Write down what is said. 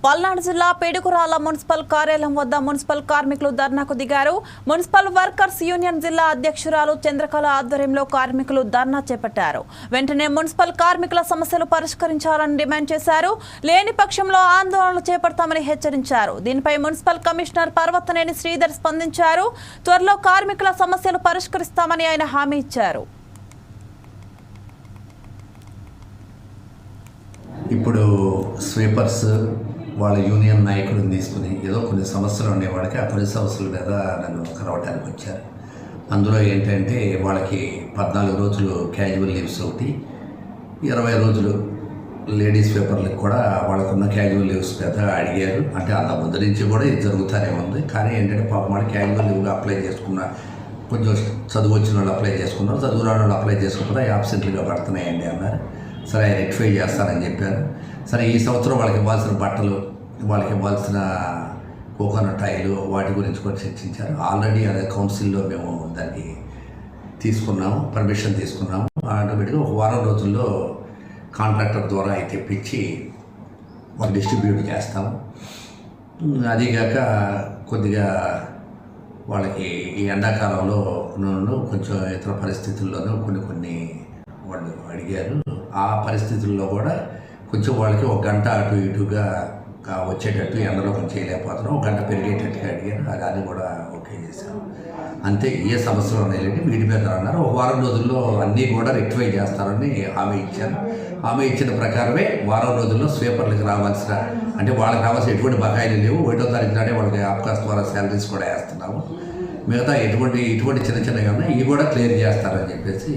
పల్నాడు జిల్లా పేడుకురాల మున్సిపల్ కార్యాలయం వద్ద మున్సిపల్ కార్మికులు ధర్నాకు దిగారు. మున్సిపల్ వర్కర్స్ యూనియన్ జిల్లా అధ్యక్షురాలు చంద్రకళ ఆధ్వర్యంలో కార్మికులు ధర్నా చేపట్టారు. వెంటనే మున్సిపల్ కార్మికుల సమస్యలు పరిష్కరించాలని డిమాండ్ చేశారు. లేని పక్షంలో ఆందోళనలు చేపడతామని హెచ్చరించారు. దీనిపై మున్సిపల్ కమిషనర్ పర్వతనేని శ్రీధర్ స్పందించారు. త్వరలో కార్మికుల సమస్యలు పరిష్కరిస్తామని ఆయన హామీ ఇచ్చారు. ఇప్పుడు స్వీపర్స్ వాళ్ళ యూనియన్ నాయకులను తీసుకుని ఏదో కొన్ని సమస్యలు ఉండేవాళ్ళకి ఆ కొన్ని సమస్యల మీద నన్ను కలవటానికి వచ్చారు. అందులో ఏంటంటే వాళ్ళకి 14 రోజులు క్యాజువల్ లీవ్స్ ఒకటి, 20 రోజులు లేడీస్ పేపర్లకు కూడా వాళ్ళకున్న క్యాజువల్ లీవ్స్ మీద అడిగారు. అంటే అంత ముందు నుంచి కూడా ఇది జరుగుతూనే ఉంది. కానీ ఏంటంటే పాపం వాళ్ళు క్యాజువల్ లీవ్గా అప్లై చేసుకున్న కొంచెం చదువు వచ్చిన వాళ్ళు అప్లై చేసుకున్నారు, చదువు రాని వాళ్ళు అప్లై చేసుకోకపోతే యాబ్సెంట్లుగా పడుతున్నాయండి అన్నారు. సరే రెక్టిఫై చేస్తానని చెప్పాను. సరే ఈ సంవత్సరం వాళ్ళకి ఇవ్వాల్సిన బట్టలు, వాళ్ళకి ఇవ్వాల్సిన కోకోనట్ ఆయిల్ వాటి గురించి కూడా చర్చించారు. ఆల్రెడీ అదే కౌన్సిల్లో మేము దాన్ని తీసుకున్నాము, పర్మిషన్ తీసుకున్నాము. ఆటోమేటిక్గా ఒక వారం రోజుల్లో కాంట్రాక్టర్ ద్వారా అయితే తెప్పించి వాళ్ళు డిస్ట్రిబ్యూట్ చేస్తాము. అదీగాక కొద్దిగా వాళ్ళకి ఈ ఎండాకాలంలో కొంచెం ఇతర పరిస్థితుల్లోనూ కొన్ని వాళ్ళు అడిగారు. ఆ పరిస్థితుల్లో కూడా కొంచెం వాళ్ళకి 1 గంట అటు ఇటుగా వచ్చేటట్టు ఎండలో కొంచెం చేయలేకపోతున్నాం, 1 గంట పెరిగేటట్టుగా అడిగారు. అది కూడా ఓకే చేశాను. అంతే, ఏ సమస్యలు ఉన్నాయండి వీటి మీద అన్నారు. ఒక వారం రోజుల్లో అన్నీ కూడా రెక్టిఫై చేస్తారని హామీ ఇచ్చాను. హామీ ఇచ్చిన ప్రకారమే వారం రోజుల్లో స్వీపర్లకు రావాల్సిన, అంటే వాళ్ళకి రావాల్సిన ఎటువంటి బకాయిలు లేవు. 1వ తారీఖు నాడే వాళ్ళకి ఆప్కాస్ట్ ద్వారా శాలరీస్ కూడా వేస్తున్నాము. మిగతా ఇటువంటి చిన్న చిన్నవి ఉన్నాయి, ఇవి కూడా క్లియర్ చేస్తారని చెప్పేసి